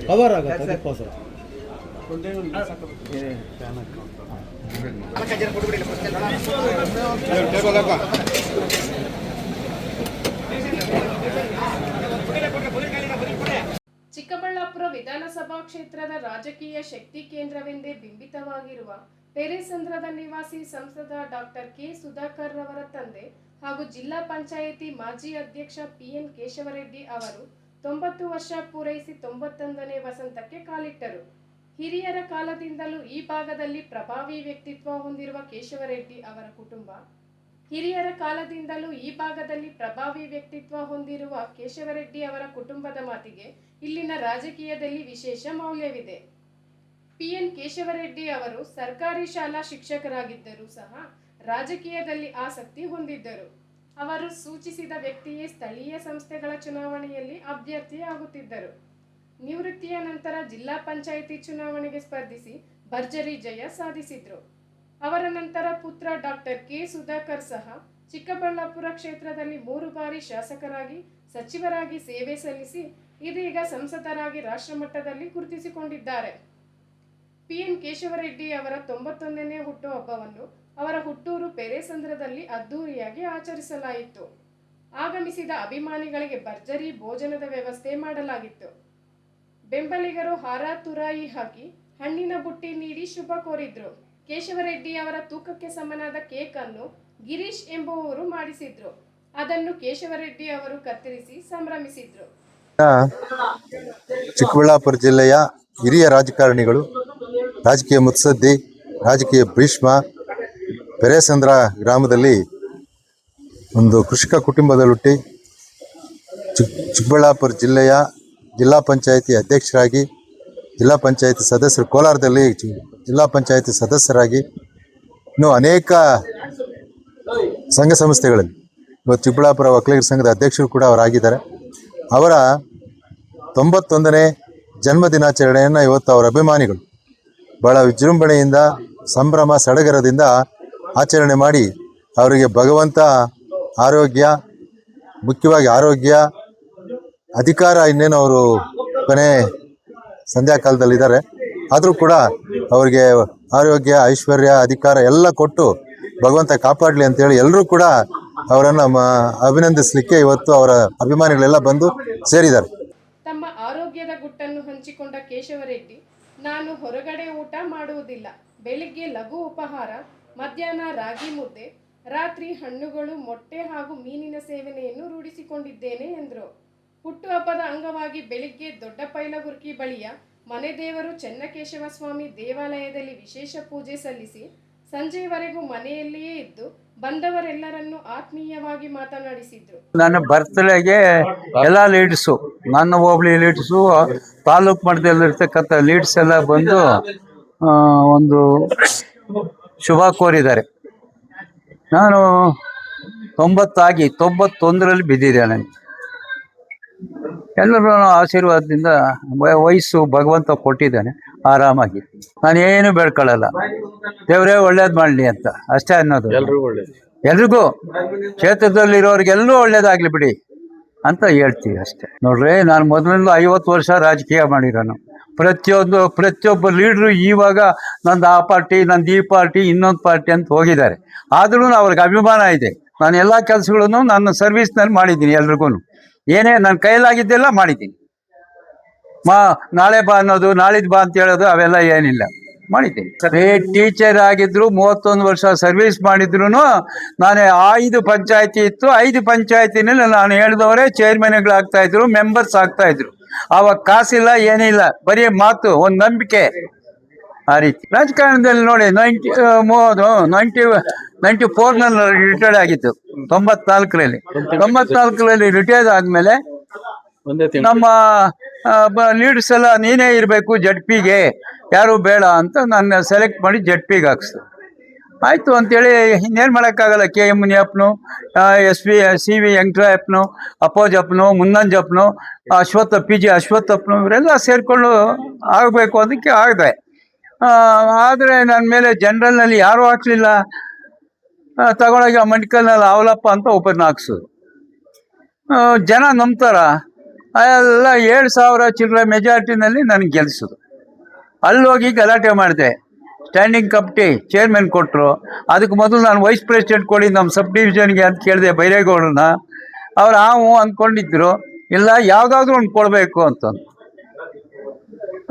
Cover ಆಗುತ್ತೆ ಚಿಕ್ಕಬಳ್ಳಾಪುರ ವಿಧಾನಸಭಾ ಕ್ಷೇತ್ರದ ರಾಜಕೀಯ ಶಕ್ತಿ ಕೇಂದ್ರವೆಂದೇ ಬಿಂಬಿತವಾಗಿರುವ ಪೆರೇಸಂದ್ರದ ನಿವಾಸಿ ಸಂಸದ ಡಾಕ್ಟರ್ ಕೆ ಸುಧಾಕರ್ ರವರ ತಂದೆ ಹಾಗೂ ಜಿಲ್ಲಾ ಪಂಚಾಯಿತಿ ಮಾಜಿ ಅಧ್ಯಕ್ಷ ಪಿಎನ್ ಕೇಶವರೆಡ್ಡಿ ಅವರು 90 ವರ್ಷ ಪೂರೈಸಿ 91ನೇ ವಸಂತಕ್ಕೆ ಕಾಲಿಟ್ಟರು. ಹಿರಿಯರ ಕಾಲದಿಂದಲೂ ಈ ಭಾಗದಲ್ಲಿ ಪ್ರಭಾವಿ ವ್ಯಕ್ತಿತ್ವ ಹೊಂದಿರುವ ಕೇಶವರೆಡ್ಡಿ ಅವರ ಕುಟುಂಬದ ಮಾತಿಗೆ ಇಲ್ಲಿನ ರಾಜಕೀಯದಲ್ಲಿ ವಿಶೇಷ ಮೌಲ್ಯವಿದೆ. ಪಿಎನ್ ಕೇಶವರೆಡ್ಡಿ ಅವರು ಸರ್ಕಾರಿ ಶಾಲಾ ಶಿಕ್ಷಕರಾಗಿದ್ದರೂ ಸಹ ರಾಜಕೀಯದಲ್ಲಿ ಆಸಕ್ತಿ ಹೊಂದಿದ್ದರು. ಅವರು ಸೂಚಿಸಿದ ವ್ಯಕ್ತಿಯೇ ಸ್ಥಳೀಯ ಸಂಸ್ಥೆಗಳ ಚುನಾವಣೆಯಲ್ಲಿ ಅಭ್ಯರ್ಥಿಯಾಗುತ್ತಿದ್ದರು. ನಿವೃತ್ತಿಯ ನಂತರ ಜಿಲ್ಲಾ ಪಂಚಾಯಿತಿ ಚುನಾವಣೆಗೆ ಸ್ಪರ್ಧಿಸಿ ಭರ್ಜರಿ ಜಯ ಸಾಧಿಸಿದ್ರು. ಅವರ ನಂತರ ಪುತ್ರ ಡಾಕ್ಟರ್ ಕೆ ಸುಧಾಕರ್ ಸಹ ಚಿಕ್ಕಬಳ್ಳಾಪುರ ಕ್ಷೇತ್ರದಲ್ಲಿ 3 ಬಾರಿ ಶಾಸಕರಾಗಿ, ಸಚಿವರಾಗಿ ಸೇವೆ ಸಲ್ಲಿಸಿ ಇದೀಗ ಸಂಸದರಾಗಿ ರಾಷ್ಟ್ರಮಟ್ಟದಲ್ಲಿ ಗುರುತಿಸಿಕೊಂಡಿದ್ದಾರೆ. ಪಿಎನ್ ಕೇಶವರೆಡ್ಡಿ ಅವರ 91ನೇ ಹುಟ್ಟುಹಬ್ಬವನ್ನು ಅವರ ಹುಟ್ಟೂರು ಪೆರೇಸಂದ್ರದಲ್ಲಿ ಅದ್ದೂರಿಯಾಗಿ ಆಚರಿಸಲಾಯಿತು. ಆಗಮಿಸಿದ ಅಭಿಮಾನಿಗಳಿಗೆ ಭರ್ಜರಿ ಭೋಜನದ ವ್ಯವಸ್ಥೆ ಮಾಡಲಾಗಿತ್ತು. ಬೆಂಬಲಿಗರು ಹಾರ ತುರಾಯಿ ಹಾಕಿ ಹಣ್ಣಿನ ಬುಟ್ಟಿ ನೀಡಿ ಶುಭ ಕೋರಿದ್ರು. ಕೇಶವರೆಡ್ಡಿ ಅವರ ತೂಕಕ್ಕೆ ಸಮನಾದ ಕೇಕ್ ಅನ್ನು ಗಿರೀಶ್ ಎಂಬುವವರು ಮಾಡಿಸಿದ್ರು. ಅದನ್ನು ಕೇಶವರೆಡ್ಡಿ ಅವರು ಕತ್ತರಿಸಿ ಸಂಭ್ರಮಿಸಿದ್ರು. ಚಿಕ್ಕಬಳ್ಳಾಪುರ ಜಿಲ್ಲೆಯ ಹಿರಿಯ ರಾಜಕಾರಣಿಗಳು, ರಾಜಕೀಯ ಮುತ್ಸದ್ದಿ, ರಾಜಕೀಯ ಭೀಷ್ಮ, ಪೆರೇಸಂದ್ರ ಗ್ರಾಮದಲ್ಲಿ ಒಂದು ಕೃಷಿಕ ಕುಟುಂಬದಲ್ಲಿ ಹುಟ್ಟಿ ಚಿಕ್ಕಬಳ್ಳಾಪುರ ಜಿಲ್ಲೆಯ ಜಿಲ್ಲಾ ಪಂಚಾಯಿತಿ ಅಧ್ಯಕ್ಷರಾಗಿ, ಜಿಲ್ಲಾ ಪಂಚಾಯಿತಿ ಸದಸ್ಯರು, ಕೋಲಾರದಲ್ಲಿ ಜಿಲ್ಲಾ ಪಂಚಾಯಿತಿ ಸದಸ್ಯರಾಗಿ, ಇನ್ನೂ ಅನೇಕ ಸಂಘ ಸಂಸ್ಥೆಗಳಲ್ಲಿ ಇವತ್ತು ಚಿಕ್ಕಬಳ್ಳಾಪುರ ಒಕ್ಕಲಿಗರ ಸಂಘದ ಅಧ್ಯಕ್ಷರು ಕೂಡ ಅವರಾಗಿದ್ದಾರೆ. ಅವರ 91ನೇ ಜನ್ಮ ದಿನಾಚರಣೆಯನ್ನು ಇವತ್ತು ಅವರ ಅಭಿಮಾನಿಗಳು ಭಾಳ ವಿಜೃಂಭಣೆಯಿಂದ, ಸಂಭ್ರಮ ಸಡಗರದಿಂದ ಆಚರಣೆ ಮಾಡಿ ಅವರಿಗೆ ಭಗವಂತ ಆರೋಗ್ಯ, ಮುಖ್ಯವಾಗಿ ಆರೋಗ್ಯ, ಅಧಿಕಾರ, ಇನ್ನೇನು ಅವರು ಕೊನೆ ಸಂಧ್ಯಾ ಕಾಲದಲ್ಲಿದ್ದಾರೆ, ಆದರೂ ಕೂಡ ಅವರಿಗೆ ಆರೋಗ್ಯ, ಐಶ್ವರ್ಯ, ಅಧಿಕಾರ ಎಲ್ಲ ಕೊಟ್ಟು ಭಗವಂತ ಕಾಪಾಡಲಿ ಅಂತೇಳಿ ಎಲ್ಲರೂ ಕೂಡ ಅವರನ್ನು ಅಭಿನಂದಿಸಲಿಕ್ಕೆ ಇವತ್ತು ಅವರ ಅಭಿಮಾನಿಗಳೆಲ್ಲ ಬಂದು ಸೇರಿದ್ದಾರೆ. ತಮ್ಮ ಆರೋಗ್ಯದ ಗುಟ್ಟನ್ನು ಹಂಚಿಕೊಂಡ ಕೇಶವರೆಡ್ಡಿ, ನಾನು ಹೊರಗಡೆ ಊಟ ಮಾಡುವುದಿಲ್ಲ. ಬೆಳಿಗ್ಗೆ ಲಘು ಉಪಹಾರ, ಮಧ್ಯಾಹ್ನ ರಾಗಿ ಮುದ್ದೆ, ರಾತ್ರಿ ಹಣ್ಣುಗಳು, ಮೊಟ್ಟೆ ಹಾಗೂ ಮೀನಿನ ಸೇವನೆಯನ್ನು ರೂಢಿಸಿಕೊಂಡಿದ್ದೇನೆ ಎಂದರು. ಹುಟ್ಟುಹಬ್ಬದ ಅಂಗವಾಗಿ ಬೆಳಿಗ್ಗೆ ದೊಡ್ಡಪೈಲಗುರ್ಕಿ ಬಳಿಯ ಮನೆ ದೇವರು ಚೆನ್ನಕೇಶವ ಸ್ವಾಮಿ ದೇವಾಲಯದಲ್ಲಿ ವಿಶೇಷ ಪೂಜೆ ಸಲ್ಲಿಸಿ ಸಂಜೆಯವರೆಗೂ ಮನೆಯಲ್ಲಿಯೇ ಇದ್ದು ಬಂದವರೆಲ್ಲರನ್ನು ಆತ್ಮೀಯವಾಗಿ ಮಾತನಾಡಿಸಿದ್ರು. ನನ್ನ ಬರ್ತ್ಡೇಗೆ ಎಲ್ಲ ಲೀಡ್ಸು, ನನ್ನ ಹೋಬಳಿ ಲೀಡ್ಸು, ತಾಲೂಕು ಮಟ್ಟದಲ್ಲಿರ್ತಕ್ಕಂಥ ಲೀಡ್ಸ್ ಎಲ್ಲ ಬಂದು ಒಂದು ಶುಭ ಕೋರಿದ್ದಾರೆ. ನಾನು 91ರಲ್ಲಿ ಬಿದ್ದಿದ್ದೇನೆ. ಎಲ್ಲರೂ ಆಶೀರ್ವಾದದಿಂದ ವಯಸ್ಸು ಭಗವಂತ ಕೊಟ್ಟಿದ್ದಾನೆ, ಆರಾಮಾಗಿ. ನಾನೇನು ಬೇಡ್ಕೊಳ್ಳಲ್ಲ, ದೇವರೇ ಒಳ್ಳೇದು ಮಾಡಲಿ ಅಂತ ಅಷ್ಟೇ ಅನ್ನೋದು. ಎಲ್ರಿಗೂ ಕ್ಷೇತ್ರದಲ್ಲಿರೋರಿಗೆಲ್ಲೂ ಒಳ್ಳೇದಾಗ್ಲಿ ಬಿಡಿ ಅಂತ ಹೇಳ್ತೀವಿ ಅಷ್ಟೇ. ನೋಡ್ರಿ, ನಾನು ಮೊದಲಿಂದ 50 ವರ್ಷ ರಾಜಕೀಯ ಮಾಡಿರೋನು. ಪ್ರತಿಯೊಬ್ಬ ಲೀಡ್ರು ಇವಾಗ ನಂದು ಆ ಪಾರ್ಟಿ, ನಂದು ಈ ಪಾರ್ಟಿ, ಇನ್ನೊಂದು ಪಾರ್ಟಿ ಅಂತ ಹೋಗಿದ್ದಾರೆ. ಆದ್ರೂ ಅವ್ರಿಗೆ ಅಭಿಮಾನ ಇದೆ. ನಾನು ಎಲ್ಲ ಕೆಲಸಗಳನ್ನು ನನ್ನ ಸರ್ವಿಸ್ನಲ್ಲಿ ಮಾಡಿದ್ದೀನಿ. ಎಲ್ರಿಗೂ ಏನೇ ನನ್ನ ಕೈಲಾಗಿದ್ದೆಲ್ಲ ಮಾಡಿದ್ದೀನಿ. ನಾಳೆ ಬಾ ಅನ್ನೋದು, ನಾಳಿದ್ದು ಬಾ ಅಂತ ಹೇಳೋದು ಅವೆಲ್ಲ ಏನಿಲ್ಲ, ಮಾಡಿದ್ದೀನಿ. ಟೀಚರ್ ಆಗಿದ್ರು, 31 ವರ್ಷ ಸರ್ವಿಸ್ ಮಾಡಿದ್ರು. ನಾನು 5 ಪಂಚಾಯತಿ ಇತ್ತು, 5 ಪಂಚಾಯತಿನಲ್ಲಿ ನಾನು ಹೇಳಿದವರೇ ಚೇರ್ಮನ್ಗಳಾಗ್ತಾಯಿದ್ರು, ಮೆಂಬರ್ಸ್ ಆಗ್ತಾಯಿದ್ರು. ಆವಾಗ ಕಾಸಿಲ್ಲ, ಏನಿಲ್ಲ, ಬರೀ ಮಾತು, ಒಂದು ನಂಬಿಕೆ. ಆ ರೀತಿ ರಾಜಕಾರಣದಲ್ಲಿ ನೋಡಿ, 94ನಲ್ಲಿ ರಿಟೈರ್ಡ್ ಆಗಿತ್ತು. 94ರಲ್ಲಿ ರಿಟೈರ್ಡ್ ಆದಮೇಲೆ ನಮ್ಮ ಲೀಡರ್ಸ್ ಎಲ್ಲ ನೀನೇ ಇರಬೇಕು ಜಡ್ಪಿಗೆ, ಯಾರು ಬೇಡ ಅಂತ ನನ್ನ ಸೆಲೆಕ್ಟ್ ಮಾಡಿ ಜಡ್ಪಿಗೆ ಹಾಕ್ಸ್ತು. ಆಯಿತು ಅಂತೇಳಿ ಇನ್ನೇನು ಮಾಡೋಕ್ಕಾಗಲ್ಲ. ಕೆ ಎಂ ಮುನಿಯಪ್ಪನು, ಸಿ ವಿ ವೆಂಕಟರಾಯಪ್ಪನು, ಅಪ್ಪೋಜಪ್ಪನು, ಮುನ್ನಂಜಪ್ಪನು, PG ಅಶ್ವತ್ಥಪ್ಪನು ಇವರೆಲ್ಲ ಸೇರಿಕೊಂಡು ಆಗಬೇಕು ಅದಕ್ಕೆ ಆಗದೆ. ಆದರೆ ನನ್ನ ಮೇಲೆ ಜನರಲ್ನಲ್ಲಿ ಯಾರೂ ಹಾಕ್ಲಿಲ್ಲ. ತಗೊಳಗೆ ಮೆಡಿಕಲ್ನಲ್ಲಿ ಅವಲಪ್ಪ ಅಂತ ಒಬ್ಬರನ್ನ ಹಾಕ್ಸೋದು. ಜನ ನಂಬ್ತಾರ, ಎಲ್ಲ 7,000 ಚಿಲ್ಲರೆ ಮೆಜಾರಿಟಿನಲ್ಲಿ ನನಗೆ ಗೆಲ್ಲಿಸೋದು. ಅಲ್ಲೋಗಿ ಗಲಾಟೆ ಮಾಡಿದೆ. ಸ್ಟ್ಯಾಂಡಿಂಗ್ ಕಮಿಟಿ ಚೇರ್ಮನ್ ಕೊಟ್ಟರು. ಅದಕ್ಕೆ ಮೊದಲು ನಾನು ವೈಸ್ ಪ್ರೆಸಿಡೆಂಟ್ ಕೊಡಿ ನಮ್ಮ ಸಬ್ ಡಿವಿಷನ್ಗೆ ಅಂತ ಕೇಳಿದೆ ಬೈರೇಗೌಡರನ್ನ. ಅವ್ರು ಅಂದ್ಕೊಂಡಿದ್ರು, ಇಲ್ಲ ಯಾವುದಾದ್ರೂ ಒಂದು ಕೊಡಬೇಕು ಅಂತಂದು.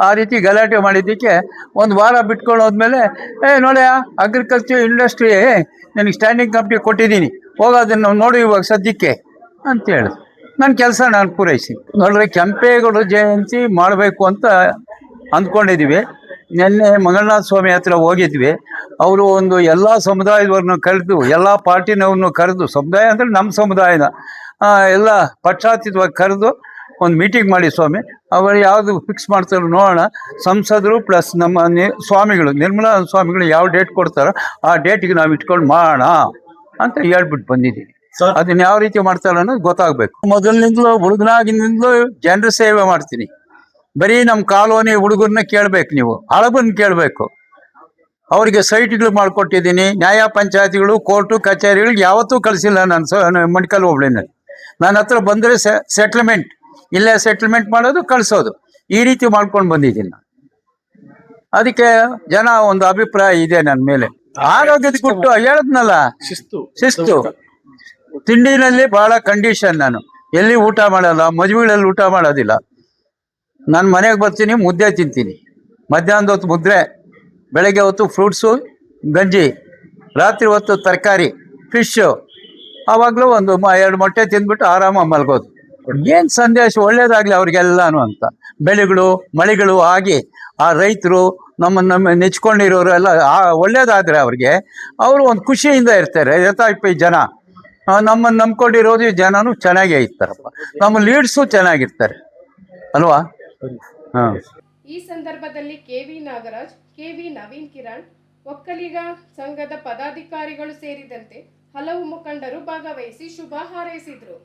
ಆ ರೀತಿ ಗಲಾಟೆ ಮಾಡಿದ್ದಕ್ಕೆ ಒಂದು ವಾರ ಬಿಟ್ಕೊಂಡು ಹೋದ್ಮೇಲೆ, ನೋಡಿ ಅಗ್ರಿಕಲ್ಚರ್ ಇಂಡಸ್ಟ್ರಿ ನನಗೆ ಸ್ಟ್ಯಾಂಡಿಂಗ್ ಕಮಿಟಿ ಕೊಟ್ಟಿದ್ದೀನಿ, ಹೋಗೋದನ್ನು ನೋಡಿ ಇವಾಗ ಸದ್ಯಕ್ಕೆ ಅಂತ ಹೇಳಿದ್ರು. ನನ್ನ ಕೆಲಸ ನಾನು ಪೂರೈಸಿ. ನೋಡ್ರಿ, ಕೆಂಪೇಗೌಡರ ಜಯಂತಿ ಮಾಡಬೇಕು ಅಂತ ಅಂದ್ಕೊಂಡಿದ್ದೀವಿ. ನಿನ್ನೆ ಮಂಗಳನಾಥ ಸ್ವಾಮಿ ಹತ್ರ ಹೋಗಿದ್ವಿ. ಅವರು ಒಂದು ಎಲ್ಲ ಸಮುದಾಯದವ್ರನ್ನ ಕರೆದು, ಎಲ್ಲ ಪಾರ್ಟಿನವ್ರನ್ನ ಕರೆದು, ಸಮುದಾಯ ಅಂದರೆ ನಮ್ಮ ಸಮುದಾಯನ ಎಲ್ಲ ಪಕ್ಷಾತೀತವಾಗಿ ಕರೆದು ಒಂದು ಮೀಟಿಂಗ್ ಮಾಡಿ ಸ್ವಾಮಿ, ಅವರು ಯಾವುದು ಫಿಕ್ಸ್ ಮಾಡ್ತಾರೋ ನೋಡೋಣ. ಸಂಸದರು ಪ್ಲಸ್ ನಮ್ಮ ಸ್ವಾಮಿಗಳು, ನಿರ್ಮಲಾ ಸ್ವಾಮಿಗಳು ಯಾವ ಡೇಟ್ ಕೊಡ್ತಾರೋ ಆ ಡೇಟಿಗೆ ನಾವು ಇಟ್ಕೊಂಡು ಮಾಡೋಣ ಅಂತ ಹೇಳ್ಬಿಟ್ಟು ಬಂದಿದ್ದೀನಿ. ಅದನ್ನ ಯಾವ ರೀತಿ ಮಾಡ್ತಾರೆ ಅನ್ನೋದು ಗೊತ್ತಾಗಬೇಕು. ಮೊದಲಿನಿಂದಲೂ ಹುಡುಗನಾಗಿನಿಂದಲೂ ಜನರ ಸೇವೆ ಮಾಡ್ತೀನಿ. ಬರೀ ನಮ್ಮ ಕಾಲೋನಿ ಹುಡುಗರನ್ನ ಕೇಳಬೇಕು, ನೀವು ಹಳಬನ್ನ ಕೇಳಬೇಕು. ಅವರಿಗೆ ಸೈಟ್ಗಳು ಮಾಡಿಕೊಟ್ಟಿದ್ದೀನಿ. ನ್ಯಾಯ ಪಂಚಾಯತಿಗಳು, ಕೋರ್ಟು ಕಚೇರಿಗಳಿಗೆ ಯಾವತ್ತೂ ಕಳಿಸಿಲ್ಲ ನಾನು ಮಡಿಕಲ್ ಹೋಬಳಿನಲ್ಲಿ. ನನ್ನ ಹತ್ರ ಬಂದರೆ ಸೆಟ್ಲ್ಮೆಂಟ್, ಇಲ್ಲೇ ಸೆಟ್ಲ್ಮೆಂಟ್ ಮಾಡೋದು, ಕಳಿಸೋದು, ಈ ರೀತಿ ಮಾಡ್ಕೊಂಡು ಬಂದಿದ್ದೀನಿ ನಾನು. ಅದಕ್ಕೆ ಜನ ಒಂದು ಅಭಿಪ್ರಾಯ ಇದೆ ನನ್ನ ಮೇಲೆ. ಆರೋಗ್ಯದ ಗುಟ್ಟು ಹೇಳದ್ನಲ್ಲ, ಶಿಸ್ತು. ತಿಂಡಿನಲ್ಲಿ ಬಹಳ ಕಂಡೀಷನ್. ನಾನು ಎಲ್ಲಿ ಊಟ ಮಾಡಲ್ಲ, ಮದುವೆಗಳಲ್ಲಿ ಊಟ ಮಾಡೋದಿಲ್ಲ. ನಾನು ಮನೆಗೆ ಬರ್ತೀನಿ, ಮುದ್ದೆ ತಿಂತೀನಿ. ಮಧ್ಯಾಹ್ನದ ಹೊತ್ತು ಮುದ್ದೆ, ಬೆಳಗ್ಗೆ ಹೊತ್ತು ಫ್ರೂಟ್ಸು, ಗಂಜಿ, ರಾತ್ರಿ ಹೊತ್ತು ತರಕಾರಿ, ಫಿಶ್ಶು. ಆವಾಗಲೂ ಒಂದು 2 ಮೊಟ್ಟೆ ತಿಂದ್ಬಿಟ್ಟು ಆರಾಮಾಗಿ ಮಲ್ಗೋದು. ಏನು ಸಂದೇಶ ಒಳ್ಳೇದಾಗಲಿ ಅವ್ರಿಗೆಲ್ಲಾನು ಅಂತ. ಬೆಳೆಗಳು ಮಳೆಗಳು ಆಗಿ ಆ ರೈತರು ನಮ್ಮನ್ನು ನೆಚ್ಕೊಂಡಿರೋರು ಎಲ್ಲ ಒಳ್ಳೇದಾದರೆ ಅವ್ರಿಗೆ, ಅವರು ಒಂದು ಖುಷಿಯಿಂದ ಇರ್ತಾರೆ. 25 ಜನ ನಮ್ಮನ್ನು ನಂಬ್ಕೊಂಡಿರೋದು ಜನನು ಚೆನ್ನಾಗೇ ಇರ್ತಾರಪ್ಪ. ನಮ್ಮ ಲೀಡ್ಸು ಚೆನ್ನಾಗಿರ್ತಾರೆ ಅಲ್ವಾ? ಹಾಂ. ಈ ಸಂದರ್ಭದಲ್ಲಿ ಕೆವಿ ನಾಗರಾಜ್, ಕೆವಿ ನವೀನ್ ಕಿರಣ್, ಒಕ್ಕಲಿಗ ಸಂಘದ ಪದಾಧಿಕಾರಿಗಳು ಸೇರಿದಂತೆ ಹಲವು ಮುಖಂಡರು ಭಾಗವಹಿಸಿ ಶುಭ ಹಾರೈಸಿದರು.